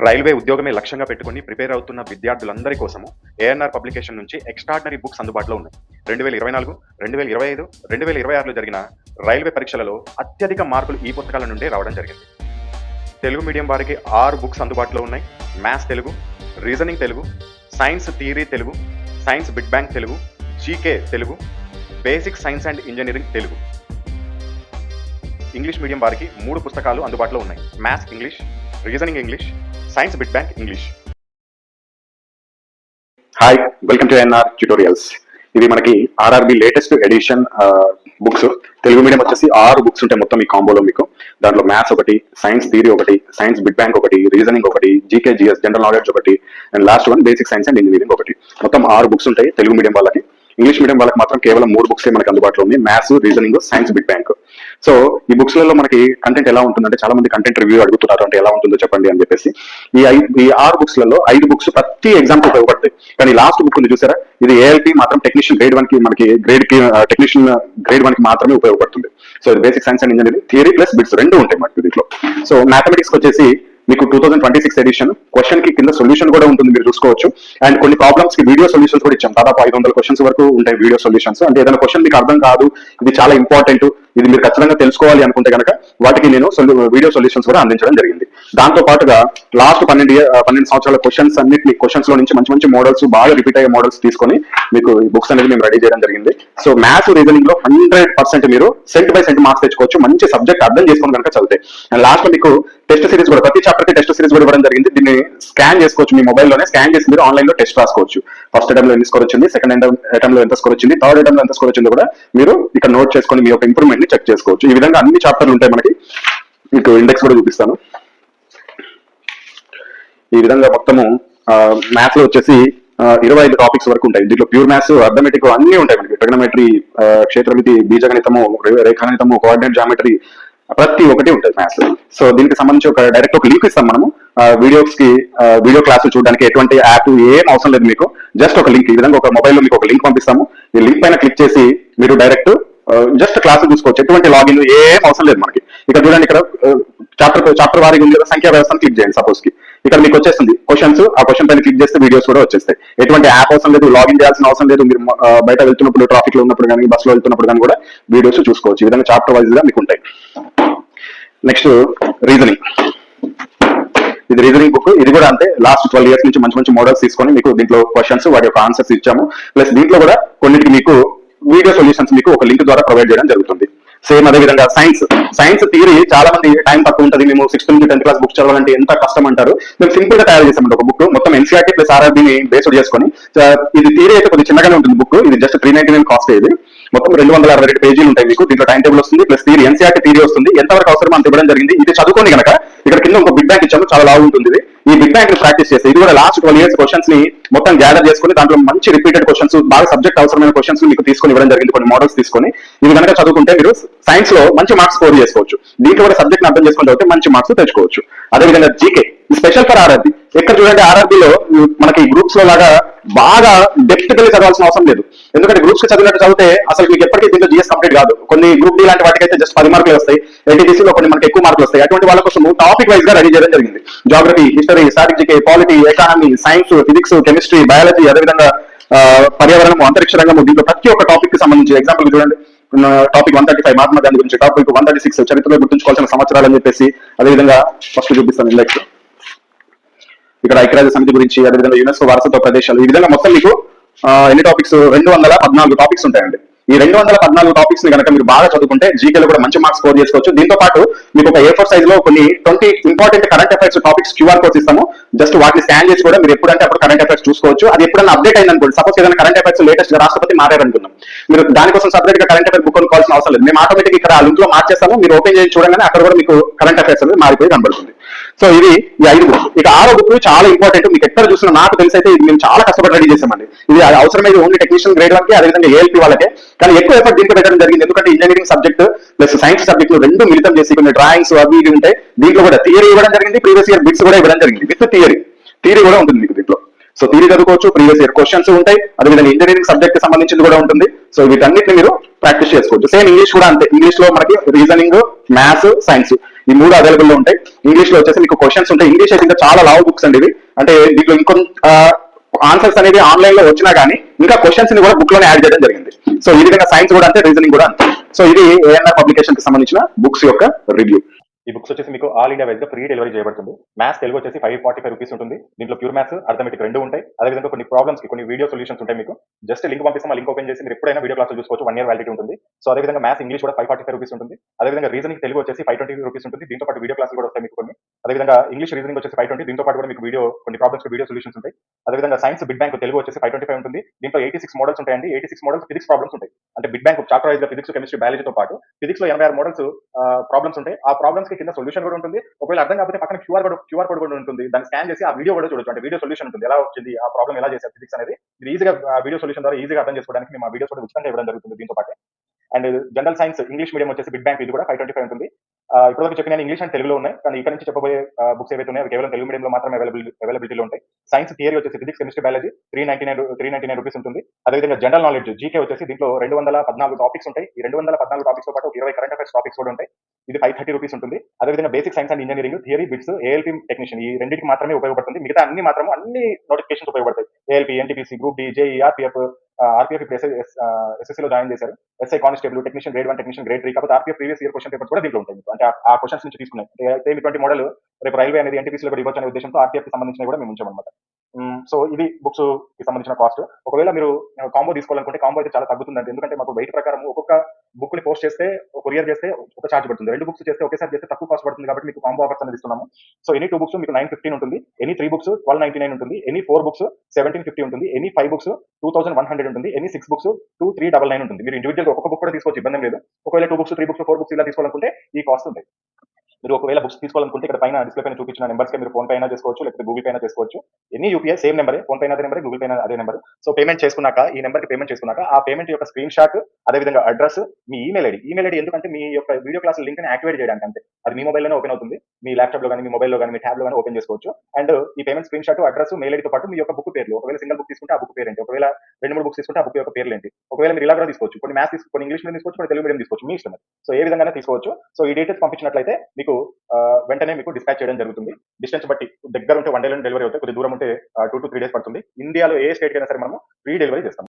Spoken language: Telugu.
రైల్వే ఉద్యోగమే లక్ష్యంగా పెట్టుకుని ప్రిపేర్ అవుతున్న విద్యార్థులందరి కోసము ఏఎన్ఆర్ పబ్లికేషన్ నుంచి ఎక్స్ట్రాడినరీ బుక్స్ అందుబాటులో ఉన్నాయి. 2024, 2025, 2026లో జరిగిన రైల్వే పరీక్షలలో అత్యధిక మార్కులు ఈ పుస్తకాల నుండే రావడం జరిగింది. తెలుగు మీడియం వారికి 6 బుక్స్ అందుబాటులో ఉన్నాయి. Maths Telugu, reasoning Telugu, science theory Telugu, science big bang Telugu, GK Telugu, basic science and engineering Telugu. English medium వారికి 3 పుస్తకాలు అందుబాటులో ఉన్నాయి. Maths English, reasoning English, science big bang English. Hi, welcome to NR tutorials. ఇది మనకి RRB latest edition books. Telugu medium వచ్చేసి 6 బుక్స్ ఉంటాయి మొత్తం ఈ కాంబోలో మీకు. దాంట్లో మ్యాథ్స్ ఒకటి, సైన్స్ థియరీ ఒకటి, సైన్స్ బిగ్ బ్యాంగ్ ఒకటి, రీజనింగ్ ఒకటి, జీకే జిఎస్ జనరల్ నాలెడ్జ్ ఒకటి, and last one basic science and engineering ఒకటి. మొత్తం 6 బుక్స్ ఉంటాయి తెలుగు మీడియం వాళ్ళకి. ఇంగ్లీష్ మీడియం వాళ్ళకి మాత్రం కేవలం 3 బుక్స్ మనకి అందుబాటులో ఉంది. Maths, reasoning, science big bang. So ఈ బుక్స్ లలో మనకి కంటెంట్ ఎలా ఉంటుందంటే, చాలా మంది కంటెంట్ రివ్యూ అడుగుతున్నారు, అంటే ఎలా ఉంటుందో చెప్పండి అని చెప్పేసి. ఈ 6 బుక్స్ లలో 5 బుక్స్ ప్రతి ఎగ్జామ్ కి ఉపయోగపడతాయి. కానీ లాస్ట్ బుక్ ఉంది చూసారా, ఇది ఏఎల్పి మాత్రం టెక్నీషియన్ గ్రేడ్ 1 కి మనకి టెక్నీషియన్ గ్రేడ్ 1 కి మాత్రమే ఉపయోగపడుతుంది. సో ఇది basic science and engineering theory plus bits 2 ఉంటాయి మనకి దీంట్లో. సో మ్యాథమెటిక్స్ వచ్చేసి మీకు 2026 ఎడిషన్ క్వశ్చన్ కి కింద సొల్యూషన్ కూడా ఉంటుంది, మీరు చూసుకోవచ్చు. అండ్ కొన్ని ప్రాబ్లమ్స్ కి వీడియో సొల్యూషన్స్ కూడా ఇచ్చాం. దాదాపు 500 క్వశ్చన్స్ వరకు ఉంటాయి వీడియో సొల్యూషన్స్. అంటే ఏదైనా క్వశ్చన్ మీకు అర్థం కాదు, ఇది చాలా ఇంపార్టెంట్, ఇది మీరు ఖచ్చితంగా తెలుసుకోవాలి అనుకుంటే కనుక వాటికి నేను వీడియో సొల్యూషన్స్ కూడా అందించడం జరిగింది. దాంతో పాటుగా లాస్ట్ 12 సంవత్సరాల క్వశ్చన్స్ అన్నింటినీ క్వశ్చన్స్ లో నుంచి మంచి మంచి మోడల్స్, బాగా రిపీట్ అయ్యే మోడల్స్ తీసుకొని మీకు ఈ బుక్స్ అనేది మేము రెడీ చేయడం జరిగింది. సో మ్యాథ్స్, రీజనింగ్ లో 100% మీరు సెంట్ బై సెంట్ మార్క్స్ తెచ్చుకోవచ్చు, మంచి సబ్జెక్ట్ అర్థం చేసుకుని కనుక చదివితే. అండ్ లాస్ట్ లో మీకు టెస్ట్ సిరీస్ కూడా, ప్రతి చాప్టర్ కి టెస్ట్ సిరీస్ కూడా ఇవ్వడం జరిగింది. దీన్ని స్కాన్ చేసుకోవచ్చు, మీ మొబైల్లోనే స్కాన్ చేసి మీరు ఆన్లైన్ లో టెస్ట్ రాసుకోవచ్చు. ఫస్ట్ అటెంప్ట్ లో ఎన్ని స్కోర్ వచ్చింది, సెకండ్ అటెంప్ట్ లో ఎంత స్కోర్ వచ్చింది, థర్డ్ అటెంప్ట్ లో ఎంత స్కోర్ వచ్చిందో కూడా మీరు ఇక్కడ నోట్ చేసుకొని మీ యొక్క ఇంప్రూవ్మెంట్ ని చెక్ చేసుకోవచ్చు. ఈ విధంగా అన్ని చాప్టర్లు ఉంటాయి మనకి. మీకు ఇండెక్స్ కూడా చూపిస్తాను. ఈ విధంగా మొత్తము మ్యాథ్స్ లో వచ్చేసి 25 టాపిక్స్ వరకు ఉంటాయి. దీంట్లో ప్యూర్ మ్యాథ్స్, అర్థమెటిక్ అన్ని ఉంటాయి మనకి. ట్రిగనోమెట్రీ, క్షేత్రమితి, బీజగణితము, రేఖాగణితము, కోఆర్డినేట్ జామెట్రీ, ప్రతి ఒక్కటి ఉంటుంది మ్యాథ్స్. సో దీనికి సంబంధించి డైరెక్ట్ ఒక లింక్ ఇస్తాం మనము. వీడియోస్ కి, వీడియో క్లాసులు చూడడానికి ఎటువంటి యాప్ ఏం అవసరం లేదు మీకు. జస్ట్ ఒక లింక్, ఈ విధంగా ఒక మొబైల్లో మీకు ఒక లింక్ పంపిస్తాము. ఈ లింక్ పైన క్లిక్ చేసి మీరు డైరెక్ట్ జస్ట్ క్లాసులు చూసుకోవచ్చు. ఎటువంటి లాగిన్ ఏం అవసరం లేదు మనకి. ఇక్కడ చూడండి, ఇక్కడ చాప్టర్ వారీగా ఉంది కదా, సంఖ్యా వ్యవస్థను క్లిక్ చేయండి సపోజ్ కి. ఇక్కడ మీకు వచ్చేస్తుంది క్వశ్చన్స్, ఆ క్వశ్చన్ పైన క్లిక్ చేస్తే వీడియోస్ కూడా వచ్చేస్తాయి. ఎటువంటి యాప్ అవసరం లేదు, లాగిన్ చేయాల్సిన అవసరం లేదు. మీరు బయట వెళ్తున్నప్పుడు, ట్రాఫిక్ లో ఉన్నప్పుడు కానీ, బస్ లో వెళ్తున్నప్పుడు కానీ కూడా వీడియోస్ చూసుకోవచ్చు. ఈ విధంగా చాప్టర్ వైజ్ గా మీకు ఉంటాయి. Next reasoning. ఇది రీజనింగ్ బుక్. ఇది కూడా అంతే, లాస్ట్ 12 years నుంచి మంచి మంచి మోడల్స్ తీసుకొని మీకు దీంట్లో క్వశ్చన్స్, వాటి యొక్క ఆన్సర్స్ ఇచ్చాము. ప్లస్ దీంట్లో కూడా కొన్నిటికి మీకు వీడియో సొల్యూషన్స్ మీకు ఒక లింక్ ద్వారా ప్రొవైడ్ చేయడం జరుగుతుంది. సేమ్ అదే విధంగా సైన్స్ థియరీ చాలా మంది టైం తక్కువ ఉంటుంది, మేము 6th నుంచి 10th క్లాస్ బుక్ చదవాలంటే ఎంత కష్టం అంటారు. మేము సింపుల్ గా తయారు చేసామంటే ఒక బుక్, మొత్తం ఎన్సీఆర్టీ ప్లస్ ఆర్ఆర్బీని బేస్డ్ చేసుకొని. ఇది థియరీ అయితే కొద్దిగా చిన్నగానే ఉంటుంది బుక్. ఇది జస్ట్ 399 కాస్ట్. ఇది మొత్తం 262 పేజీలు ఉంటాయి మీకు. దీంట్లో టైం టేబుల్ వస్తుంది, ప్లస్ థియరీ, ఎన్సీఆర్టీ థియరీ వస్తుంది. ఎంతవరకు అవసరం అంత ఇవ్వడం జరిగింది. ఇది చదువుకోండి కనుక ఇక్కడ కింద ఒక బిగ్ బ్యాంక్ ఇచ్చాము, చాలా లావు ఉంటుంది. ఈ బిగ్ బ్యాంక్ ని ప్రాక్టీస్ చేస్తే ఇది కూడా లాస్ట్ 12 years క్వశ్చన్స్ ని మొత్తం గ్యాదర్ చేసుకుని దాంట్లో మంచి రిపీటెడ్ క్వశ్చన్స్, బాగా సబ్జెక్ట్ అవసరమైన క్వశ్చన్స్ మీకు తీసుకొని ఇవ్వడం జరిగింది. కొన్ని మోడల్స్ తీసుకొని ఇవి కనుక చదువుకుంటే మీరు సైన్స్ లో మంచి మార్క్స్ స్కోర్ చేసుకోవచ్చు. దీంట్లో కూడా సబ్జెక్ట్ అర్థం చేసుకుని చదివితే మంచి మార్క్స్ తెచ్చుకోవచ్చు. అదేవిధంగా జీకే స్పెషల్ ఫర్ ఆర్ఆర్బీ. ఎక్కడ చూడండి, ఆర్ఆర్బీలో మనకి గ్రూప్స్ లో లాగా బాగా డెప్త్ గా చదవాల్సిన అవసరం లేదు. ఎందుకంటే గ్రూప్స్ కి చదివినట్టు చదివితే అసలు మీకు ఎప్పటికీ దీంట్లో జిఎస్ కంప్లీట్ కాదు. కొన్ని గ్రూప్ డి లాంటి వాటికైతే జస్ట్ 10 మార్కులు వస్తాయి. ఎన్టీపీసీలో కొన్ని మనకి ఎక్కువ మార్కులు వస్తాయి. అటువంటి వాళ్ళ కోసం టాపిక్ వైజ్ గా రెడీ చేయడం జరిగింది. Geography, history, strategy, polity, economy, science, physics, chemistry, biology, అదేవిధంగా పర్యావరణము, అంతరిక్ష రంగము, దీంట్లో ప్రతి ఒక్క టాపిక్ కి సంబంధించి ఎగ్జాంపుల్ చూడండి. టాపిక్ 135 మహాత్మా గాంధీ గురించి, టాపిక్ 136 చరిత్రలో గుర్తుంచుకోవాల్సిన సంవత్సరాలు అని చెప్పేసి. అదేవిధంగా ఫస్ట్ చూపిస్తాను ఇండెక్స్. ఇక్కడ ఐక్యరాజ్య సమితి గురించి, అదేవిధంగా యునెస్కో వారసత్వ ప్రదేశాలు. ఈ విధంగా మొత్తం మీకు ఎన్ని టాపిక్స్, 214 టాపిక్స్ ఉంటాయండి. ఈ 214 టాపిక్స్ ని కనుక మీరు బాగా చదువుకుంటే జీకేలో కూడా మంచి మార్క్స్ స్కోర్ చేసుకోవచ్చు. దీంతో పాటు మీకు ఒక A4 సైజ్ లో కొన్ని 20 important current affairs topics QR codes ఇస్తాము. జస్ట్ వాటిని స్కాన్ చేసి కూడా మీరు ఎప్పుడంటే అప్పుడు కరెంట్ అఫైర్స్ చూసుకోవచ్చు. అది ఎప్పుడైనా అప్డేట్ అయింది అనుకోండి, సపోజ్ ఏదైనా కరెంట్ అఫైర్స్ లేటెస్ట్ గా రాష్ట్రపతి మారారనుకుందాం, మీరు దానికోసం సపరేట్ గా కరెంట్ అఫైర్ బుక్ కొనుక్కోవాల్సిన అవసరం లేదు. మేము ఆటోమేటిక్ ఇక్కడ ఆ లింక్ లో మార్చేస్తాము. మీరు ఓపెన్ చేసి చూడగానే అక్కడ కూడా మీకు కరెంట్ అఫైర్స్ అనేది మారిపోయి కనబడుతుంది. సో ఇది ఈ 5 బుక్స్. ఇక 6వ బుక్ చాలా ఇంపార్టెంట్. మీకు ఎక్కడ చూసినా నాకు తెలిసి అయితే ఇది మేము చాలా కష్టపడి రెడీ చేసామండి. ఇది అవసరమైతే ఓన్లీ టెక్నీషియన్ గ్రేడ్ 1 కి, అదేవిధంగా ఏఎల్పీ వాళ్ళకే. కానీ ఎక్కువ ఎఫర్ట్ దీంట్లో పెట్టడం జరిగింది. ఎందుకంటే engineering subject plus science subject 2 మిళితం చేసి కొన్ని డ్రాయింగ్స్ అవి ఇవి ఉంటాయి. దీంట్లో కూడా థియరీ ఇవ్వడం జరిగింది, ప్రీవియస్ ఇయర్ బిట్స్ కూడా ఇవ్వడం జరిగింది విత్ థియరీ కూడా ఉంటుంది మీకు దీంట్లో. సో థియరీ చదువుకోవచ్చు, ప్రీవియస్ ఇయర్ క్వశ్చన్స్ ఉంటాయి, అదేవిధంగా ఇంజనీరింగ్ సబ్జెక్ట్ కి సంబంధించింది కూడా ఉంటుంది. సో వీటన్నిటిని మీరు ప్రాక్టీస్ చేసుకోవచ్చు. సేమ్ ఇంగ్లీష్ కూడా అంతే. ఇంగ్లీష్ లో మనకి రీజనింగ్, మ్యాథ్స్, సైన్స్ ఈ మూడు అవైలబుల్ లో ఉంటాయి. ఇంగ్లీష్ లో వచ్చేసి మీకు క్వశ్చన్స్ ఉంటాయి. ఇంగ్లీష్ అయితే ఇంకా చాలా లావ్ బుక్స్ అండి ఇవి. అంటే దీంట్లో ఇంకొంత ఆన్సర్స్ అనేది ఆన్లైన్ లో వచ్చినా గానీ ఇంకా క్వశ్చన్స్ ని కూడా బుక్ లోనే యాడ్ చేయడం జరిగింది. సో ఈ విధంగా సైన్స్ కూడా అంతే, రీజనింగ్ కూడా అంతే. సో ఇది ఏఎన్ఆర్ పబ్లికేషన్ కి సంబంధించిన బుక్స్ యొక్క రివ్యూ. ఈ బుక్స్ వచ్చేసి మీకు ఆల్ ఇండియా వైజ్ గా ఫ్రీ డెలివరీ చేయబడుతుంది. మ్యాథ్స్ తెలుగు వచ్చేసి 545 రూపీస్ ఉంటుంది. దీంట్లో ప్యూర్ మ్యాథ్స్, అర్థమెటిక్ రెండు ఉంటాయి. అదేవిధంగా కొన్ని ప్రాబ్లమ్స్ కి కొన్ని వీడియో సొల్యూషన్స్ ఉంటాయి. మీకు జస్ట్ లింక్ పంపిస్తాం, ఆ లింక్ ఓపెన్ చేసి మీరు ఎప్పుడైనా వీడియో క్లాస్ చూసుకోవచ్చు. 1 year వ్యాలిడిటీ ఉంటుంది. సో అదేవిధంగా మ్యాథ్స్ ఇంగ్లీష్ కూడా 545 రూపీస్ ఉంటుంది. అదేవిధంగా రీజనింగ్ తెలుగు వచ్చేసి 520 రూపీస్ ఉంటుంది. దీంతో పాటు వీడియో క్లాసులు కూడా వస్తాయి మీకు కొన్ని. అదేవిధంగా ఇంగ్లీష్ రీజనింగ్ వచ్చేసి 520. దీంతో పాటు కూడా మీకు వీడియో కొన్ని ప్రాబ్లమ్స్ వీడియో సొల్యూషన్స్ ఉంటాయి. అదేవిధంగా సైన్స్ బిగ్ బ్యాంక్ తెలుగు వచ్చేసి 525 ఉంటుంది. దీంట్లో 86 మోడల్స్ ఉంటాయండి. 86 మోడల్స్ ఫిజిక్స్ ప్రాబ్లమ్స్ ఉంటాయి. అంటే బిగ్ బ్యాంక్ చాప్టర్ వైజ్ గా ఫిజిక్స్, కెమిస్ట్రీ, బయాలజీతో పాటు ఫిజిక్స్ లో 86 మోడల్స్ ప్రాబ్లమ్స్ ఉంటాయి. ఆ ప్రాబ్లమ్స్ కి కింద సొల్యూషన్ కూడా ఉంటుంది. ఒకవేళ అర్థం కాకపోతే పక్కన క్యూఆర్ కోడ్ కూడా ఉంటుంది. దాన్ని స్కాన్ చేసి ఆ వీడియో కూడా చూడొచ్చు. అంటే వీడియో సొల్యూషన్ ఉంటుంది, ఎలా వచ్చింది, ఆ ప్రాబ్లం ఎలా చేశారు ఫిజిక్స్ అనేది. మీరు ఈజీగా వీడియో సొల్యూషన్ ద్వారా ఈజీగా అర్థం చేసుకోవడానికి మేము ఆ వీడియోస్ కూడా ఉచితంగా ఇవ్వడం జరుగుతుంది దీంతో పాటు. And general science English medium వచ్చేసి బిగ్ బ్యాంక్ ఇది కూడా 525 ఉంటుంది. ఇప్పటివరకు చెప్పిన ఇంగ్లీష్ అండ్ తెలుగులో ఉన్నాయి. కానీ ఇక్కడ నుంచి చెప్పబోయే బుక్స్ ఏవైతే ఉన్నాయో అవి కేవలం తెలుగు మీడియంలో మాత్రమే అవైలబిలిటీలో ఉంటాయి. సైన్స్ థియరీ వచ్చేసి ఫిజిక్స్, కెమిస్ట్రీ, బయాలజీ 399 రూపీస్ ఉంటుంది. అదేవిధంగా జనరల్ నాలెడ్జ్ జీకే వచ్చేసి దీంట్లో 214 టాపిక్స్ ఉంటాయి. ఈ 214 టాపిక్స్ తో పాటు 20 కరెంట్ అఫైర్స్ టాపిక్స్ కూడా ఉంటాయి. ఇది 530 రూపీస్ ఉంటుంది. అదేవిధంగా basic science and engineering theory bits, ALP technician ఈ రెండింటికి మాత్రమే ఉపయోగపడుతుంది. మిగతా అన్ని నోటిఫికేషన్స్ ఉపయోగపడతాయి. ALP, NTPC, group D, JE, RPF ఇప్పుడు ఎస్ఎస్సీలో జాయిన్ చేశారు. SI constable, technician grade 1, technician grade 3. కాకపోతే RPF previous year question papers కూడా దీంట్లో ఉంటాయి. అంటే ఆ క్వశ్చన్స్ నుంచి తీసుకున్నాయి. అంటే ఇటువంటి మోడల్ రేపు రైల్వే అనేది ఎన్టీపీసీలో కూడా ఇవ్వచ్చు అనే ఉద్దేశంతో ఆర్పీఎఫ్ కి సంబంధించిన కూడా మేము ఉంచామన్నమాట. సో ఇది బుక్స్ కి సంబంధించిన కాస్ట్. ఒకవేళ మీరు కాంబో తీసుకోవాలనుకుంటే కాంబో అయితే చాలా తగ్గుతుందండి. ఎందుకంటే మాకు వెయిట్ ప్రకారం ఒక్కొక్క బుక్ ని పోస్ట్ చేస్తే, కొరియర్ చేస్తే ఒక చార్జ్ పడుతుంది. 2 బుక్స్ చేస్తే ఒకేసారి చేస్తే తక్కువ కాస్ట్ పడుతుంది. కాబట్టి మీకు కాంబో ఆఫర్స్ అనేది ఇస్తున్నాము. సో ఎనీ 2 బుక్స్ మీకు 915 ఉంటుంది. ఎనీ 3 బుక్స్ 1299 ఉంటుంది. ఎనీ 4 బుక్స్ 1750 ఉంటుంది. ఎనీ 5 బుక్స్ 2100 ఉంటుంది. ఎనీ 6 బుక్స్ 2399 ఉంటుంది. మీరు ఇండివిజువల్ ఒక్కొక్క బుక్ కూడా తీసుకోవచ్చు, ఇబ్బంది లేదు. ఒకవేళ 2 బుక్స్, 3 బుక్స్, 4 బుక్స్ ఇలా తీసుకోవాలనుకుంటే ఈ కాస్ట్ ఉంది. మీరు ఒకవేళ బుక్స్ తీసుకోవాలనుకుంటే ఇక్కడ పైన డిస్ప్లే పైన చూపించిన నెంబర్స్ కి మీరు ఫోన్ పే అయినా చేసుకోవచ్చు, లేకపోతే గూగుల్ పే అయినా చేసుకోవచ్చు. ఎన్ని యూపీఐ సేమ్ నెంబరే, ఫోన్ పే అదే నెంబర్, గూగుల్ పే అదే నెంబర్. సో పేమెంట్ చేసుకున్నాక, ఈ నెంబర్ కి పేమెంట్ చేసుకున్నాక ఆ పేమెంట్ యొక్క స్క్రీన్ షాట్, అదేవిధంగా అడ్రస్, మీ ఈమెయిల్ ఐడి ఎందుకంటే మీ యొక్క వీడియో క్లాస్ లింక్ ని యాక్టివేట్ చేయడానికి అంతే. అది మీ మొబైల్లోనే ఓపెన్ అవుతుంది. మీ ల్యాప్టాప్ లో కానీ, మీ మొబైల్లో కానీ, మీ ట్యాబ్ లో కానీ ఓపెన్ చేసుకోవచ్చు. అండ్ ఈ payment screen shot, address, mail ఐడితో పాటు మీ యొక్క బుక్ పేర్లు, ఒకవేళ సింగిల్ బుక్ తీసుకుంటే ఆ బుక్ పేరు ఏంటి, ఒకవేళ 2-3 బుక్స్ తీసుకుంటే ఆ బుక్ యొక్క పేర్లు ఏంటి, ఒకవేళ మీరు ఇలా కూడా తీసుకోవచ్చు. కొన్ని మ్యాథ్స్ కొన్ని ఇంగ్లీష్ మీడియం తీసుకోవచ్చు, కొన్ని తెలుగు మీడియం తీసుకోవచ్చు, మీ ఇష్టం. సో ఏ విధంగా తీసుకోవచ్చు. సో ఈ డీటెయిల్స్ పంపించినట్లయితే మీకు వెంటనే మీకు డిస్పాచ్ చేయడం జరుగుతుంది. డిస్టెన్స్ బట్టి దగ్గర ఉంటే 1 day లో డెలివరీ అవుతాయి, కొద్ది దూరం ఉంటే 2 to 3 days పడుతుంది. ఇండియాలో ఏ స్టేట్ అయినా సరే మనము ఫ్రీ డెలివరీ చేస్తాం.